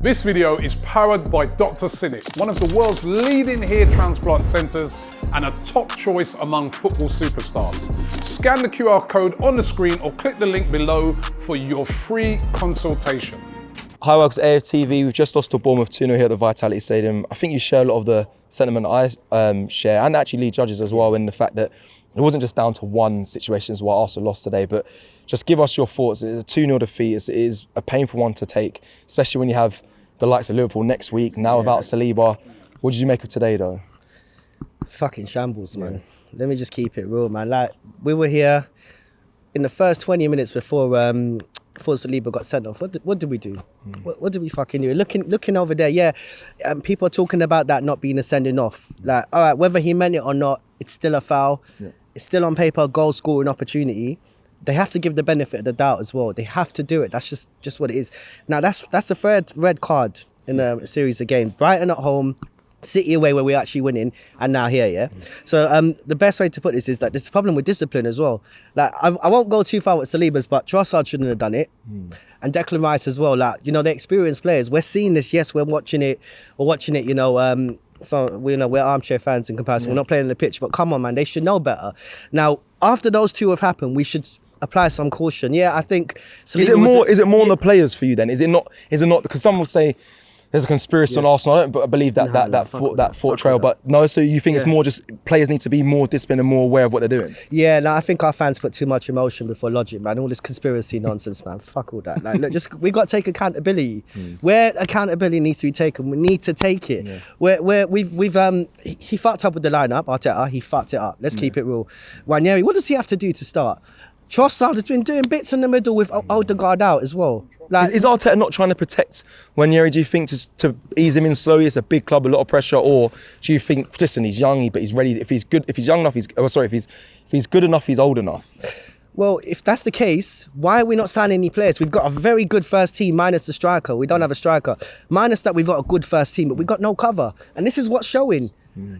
This video is powered by Dr. Cinik, one of the world's leading hair transplant centres and a top choice among football superstars. Scan the QR code on the screen or click the link below for your free consultation. Hi, welcome to AFTV. We've just lost to Bournemouth 2-0 here at the Vitality Stadium. I think you share a lot of the sentiment I share, and actually lead judges as well, in the fact that it wasn't just down to one situation as why Arsenal lost today, but just give us your thoughts. It's a 2-0 defeat. It is a painful one to take, especially when you have the likes of Liverpool next week, now without Saliba. What did you make of today, though? Fucking shambles, man. Let me just keep it real, man. Like, we were here in the first 20 minutes before Saliba got sent off. What did we do? What did we fucking do? Looking over there, people are talking about that not being a sending off. Like, all right, whether he meant it or not, it's still a foul. Yeah. It's still on paper a goal scoring opportunity. They have to give the benefit of the doubt as well. They have to do it. That's just what it is. Now, that's the third red card in a series of games. Brighton at home, City away where we're actually winning, and now here, yeah? So the best way to put this is that there's a problem with discipline as well. Like, I won't go too far with Saliba's, but Trossard shouldn't have done it. And Declan Rice as well. Like, you know, they're experienced players. We're seeing this, yes, we're watching it, you know, we're armchair fans in comparison. We're not playing on the pitch, but come on, man, they should know better. Now, after those two have happened, we should apply some caution. Yeah, I think Saliba is it more on the players for you then? Is it not? Because some will say there's a conspiracy on Arsenal. I don't believe that thought trail. But no, so you think it's more just players need to be more disciplined and more aware of what they're doing? Yeah, no, I think our fans put too much emotion before logic, man. All this conspiracy nonsense, man. Fuck all that. Like, look, we got to take accountability. Where accountability needs to be taken, we need to take it. He fucked up with the lineup. Arteta, he fucked it up. Let's keep it real. Ranieri, what does he have to do to start? Trossard has been doing bits in the middle with Odegaard out as well. Like, is Arteta not trying to protect Ranieri? Do you think to ease him in slowly? It's a big club, a lot of pressure, or do you think, listen, he's young, but he's ready. If he's good, if he's young enough, if he's good enough, he's old enough. Well, if that's the case, why are we not signing any players? We've got a very good first team, minus the striker. We don't have a striker. Minus that, we've got a good first team, but we've got no cover, and this is what's showing.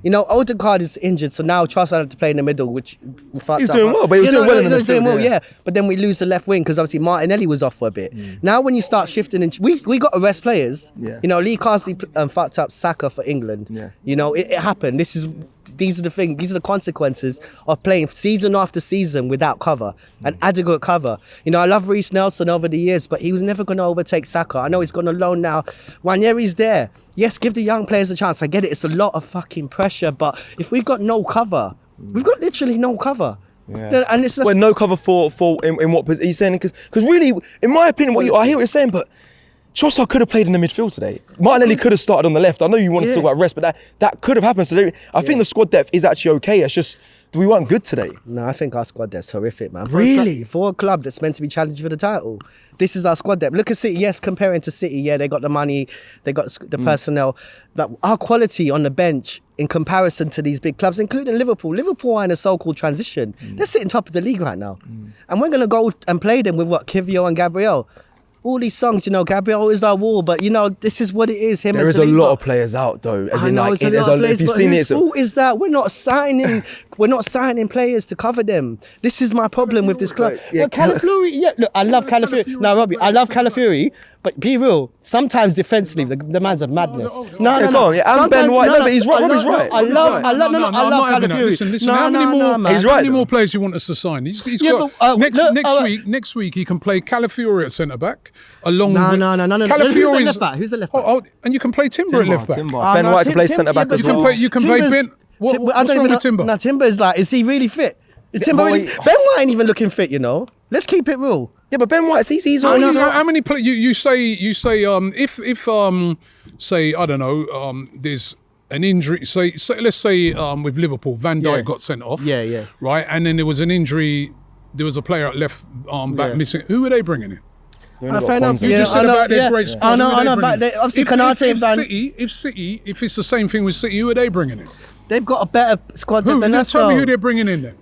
You know, Odegaard is injured, so now Trossard had to play in the middle, which he's doing well, but he was doing well in the midfield. But then we lose the left wing because obviously Martinelli was off for a bit. Now when you start shifting, we got to rest players. You know, Lee Carsley fucked up Saka for England. You know, it happened. These are the consequences of playing season after season without cover and adequate cover. You know, I love Reece Nelson over the years, but he was never going to overtake Saka. I know he's gone alone now. Ranieri's there. Yes, give the young players a chance. I get it. It's a lot of fucking pressure, but if we've got no cover, we've got literally no cover. And it's no cover for in what position? Are you saying? Because really, in my opinion, I hear what you're saying, but Trossard could have played in the midfield today. Martinelli could have started on the left. I know you want to talk about rest, but that could have happened. So I think the squad depth is actually okay. It's just we weren't good today. No, I think our squad depth's horrific, man. Really? For a club that's meant to be challenging for the title, this is our squad depth. Look at City. Yes, comparing to City, they got the money, they got the personnel. But our quality on the bench in comparison to these big clubs, including Liverpool. Liverpool are in a so-called transition. They're sitting top of the league right now. And we're going to go and play them with Kivio and Gabriel. All these songs, you know, Gabriel is our wall, but you know, this is what it is. There is a lot of players out though. I know, it's a lot of players, but whose fault is that? We're not signing players to cover them. This is my problem with this club. Well, Calafiori, look, I love Calafiori. No, Robbie, I love Calafiori, but be real, sometimes defensively, the man's a madness. No. And Ben White, but he's right. Robbie's right. I love Calafiori. Listen, how many more players you want us to sign? He's got next week he can play Calafiori at centre back along with Calafiori. Who's the left back? Who's the left back? And you can play Timber at left back. Ben White can play centre back as well. You can play Ben. What's wrong with Timber? No, Timber is he really fit? Is Timber really? Ben White ain't even looking fit, you know. Let's keep it real. Yeah, but Ben White, he's how many players you say if say I don't know there's an injury, say let's say with Liverpool Van Dijk got sent off, right, and then there was an injury, there was a player at left back missing. Who were they bringing in? Fair enough. You just said about their great squad. I know. Obviously, if it's the same thing with City, who are they bringing in? They've got a better squad than us. Tell me who they're bringing in then.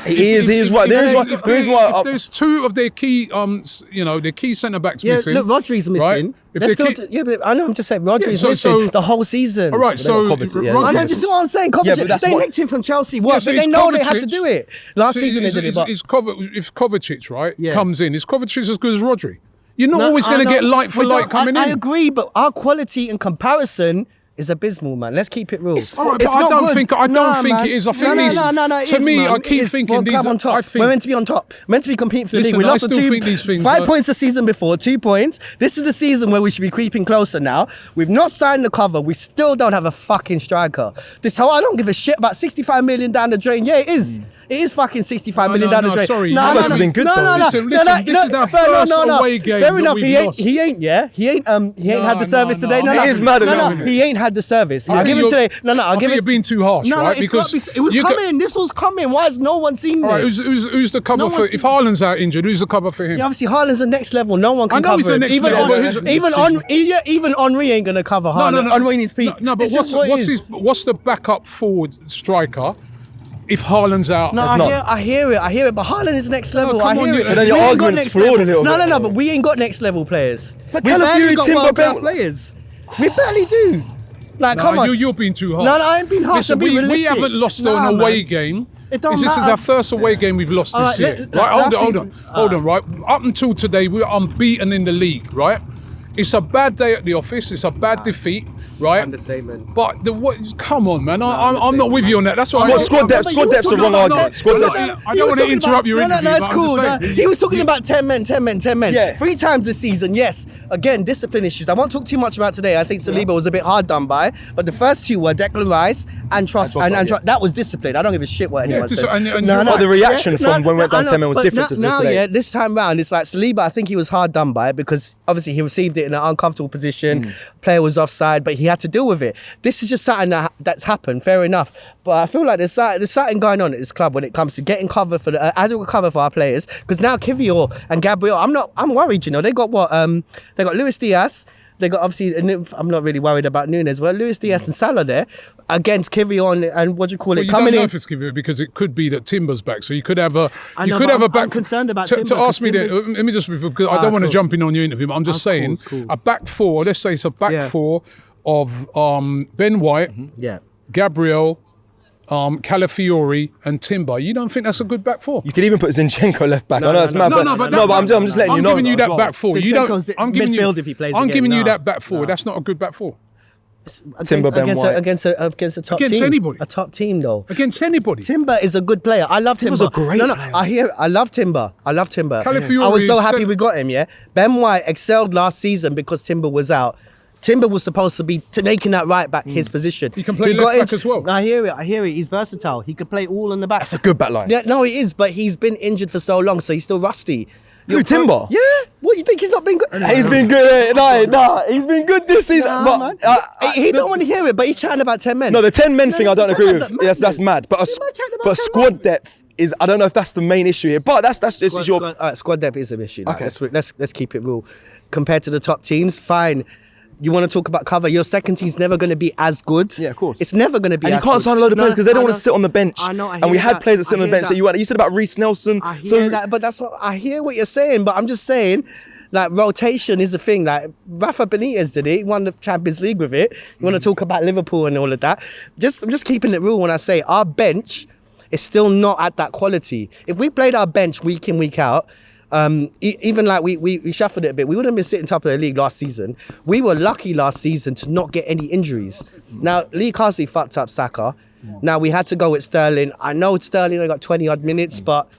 He is right. If there's two of their key, their key centre backs missing. Look, Rodri's missing. Right? But I know. I'm just saying, Rodri's missing the whole season. All right, so I know. Just what I'm saying. Kovacic, they nicked him from Chelsea. But they know they had to do it last season. They did it. If Kovacic comes in, is Kovacic as good as Rodri? You're not always going to get like for like coming in. I agree, but our quality in comparison is abysmal, man. Let's keep it real. All right, but I don't think it is. I think to me, I keep thinking these. On top. We're meant to be on top. Meant to be competing for the league. We lost the 5 points the season before, 2 points. This is the season where we should be creeping closer now. We've not signed the cover. We still don't have a fucking striker. I don't give a shit about 65 million down the drain. Yeah, it is. It is fucking 65 million down the drain. Sorry, has been good though. Listen, this is our first away game. Fair enough. He ain't had the service today. No, it is mad enough. he ain't had the service. I'll give it today. I'll give it. You're being too harsh, right? Because it was coming. This was coming. Why has no one seen this? All right, who's the cover for? If Haaland's out injured, who's the cover for him? Yeah, obviously Haaland's the next level. No one can cover him. I know he's the next level. Even Henry ain't gonna cover Haaland. Henry in his peak. No, but what's the backup forward striker? If Haaland's out, no, I hear it. But Haaland is next level. I hear it. And then your argument's flawed a little bit. No, but we ain't got next level players. But we barely got world-class players. We barely do. Like, come on. You're being too harsh. No, I ain't being harsh. Listen, we haven't lost an away game. This is our first away game we've lost this year. Right, hold on. Right, up until today, we're unbeaten in the league. Right. It's a bad day at the office. It's a bad defeat, right? Understatement. But come on, man. I'm not with you on that. That's what squad depth's a wrong argument. Squad depth. I don't want to interrupt your interview. No, it's cool. He was talking about 10 men. Yeah. 3 times this season, yes. Again, discipline issues. I won't talk too much about today. I think Saliba was a bit hard done by. But the first 2 were Declan Rice and Trossard. That was discipline. I don't give a shit what anyone says. The reaction from when we went down 10 men was different to today. Yeah, this time round, it's like Saliba, I think he was hard done by because obviously he received it in an uncomfortable position. Player was offside, but he had to deal with it. This is just something that's happened. Fair enough, but I feel like there's something going on at this club when it comes to getting cover for adequate cover for our players. Because now Kivior and Gabriel, I'm worried. You know, they got what? They got Luis Diaz. They got obviously. I'm not really worried about Nunes. Well, Luis Diaz and Salah there against Kivior and what do you call it? You don't know if it's Kivior because it could be that Timber's back. So you could have a. I'm concerned about Timber. To ask me that, let me just because I don't want to jump in on your interview. But I'm just saying a back 4. Let's say it's a back 4 of Ben White, Gabriel, Calafiori and Timber. You don't think that's a good back 4? You could even put Zinchenko left back. I know it's mad, but I'm just letting you know. I'm giving you that back 4. You don't. I'm giving you. If he plays I'm giving you that back 4. That's not a good back 4. Timber, Ben White. Against a top team. Against anybody. A top team, though. Against anybody. Timber is a good player. I love Timber. Timber's a great player. I love Timber. Calafiori I was so happy we got him, yeah? Ben White excelled last season because Timber was out. Timber was supposed to be making that right back his position. He can play left back as well. I hear it. He's versatile. He could play all in the back. That's a good back line. Yeah, no, he is, but he's been injured for so long, so he's still rusty. Who, Timber? Yeah. What, you think he's not been good? He's been good. Nah, he's been good this season. Man. He don't want to hear it, but he's chatting about 10 men. No, the 10 men thing I don't agree with. Yes, that's mad. But squad depth is, I don't know if that's the main issue here. But that's squad depth is an issue. Okay. Let's keep it real. Compared to the top teams, fine. You want to talk about cover? Your second team's never going to be as good. Yeah, of course. It's never going to be. And you can't sign a load of players because they don't want to sit on the bench. I know. And we had players that sit on the bench. So you said about Reece Nelson. I hear that, but I hear what you're saying. But I'm just saying, like, rotation is the thing. Like Rafa Benitez did it. He won the Champions League with it. You want to talk about Liverpool and all of that? I'm just keeping it real when I say our bench is still not at that quality. If we played our bench week in, week out. Even like we shuffled it a bit, we wouldn't have been sitting top of the league last season. We were lucky last season to not get any injuries. Now Lee Carsley fucked up Saka. Now we had to go with Sterling. I know Sterling only got 20 odd minutes, but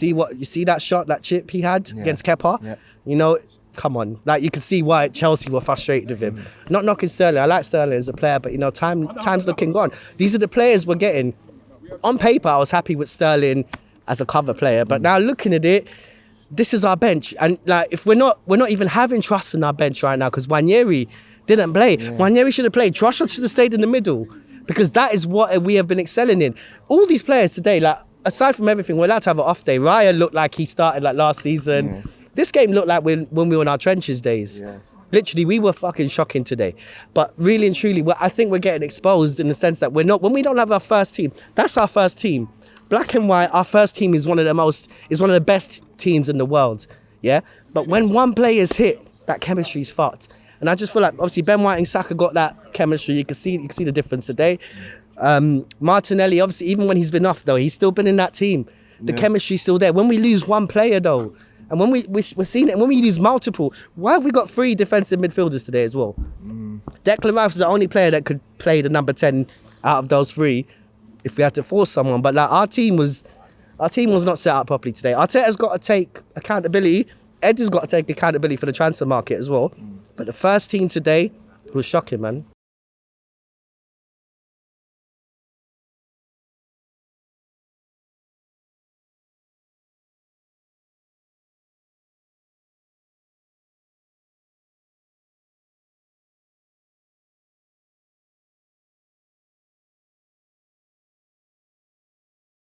you see that shot, that chip he had against Kepa. Yeah. You know, come on, like you can see why Chelsea were frustrated with him. Not knocking Sterling. I like Sterling as a player, but you know, time's looking gone. These are the players we're getting. On paper, I was happy with Sterling as a cover player, but now looking at it. This is our bench, and like if we're not even having trust in our bench right now because Nwaneri didn't play. Nwaneri should have played. Trossard should have stayed in the middle because that is what we have been excelling in. All these players today, like aside from everything, we're allowed to have an off day. Raya looked like he started like last season. This game looked like when we were in our trenches days. Yeah. Literally, we were fucking shocking today. But really and truly, I think we're getting exposed in the sense that when we don't have our first team, that's our first team. Black and white, our first team is one of the best teams in the world, yeah? But when one player's hit, that chemistry's fucked. And I just feel like, obviously, Ben White and Saka got that chemistry. You can see the difference today. Martinelli, obviously, even when he's been off, though, he's still been in that team. The chemistry's still there. When we lose one player, though, And when we're seeing it, and when we use multiple, why have we got 3 defensive midfielders today as well? Declan Rice is the only player that could play the number 10 out of those 3 if we had to force someone. But like our team was not set up properly today. Arteta's got to take accountability. Ed has got to take accountability for the transfer market as well. But the first team today was shocking, man.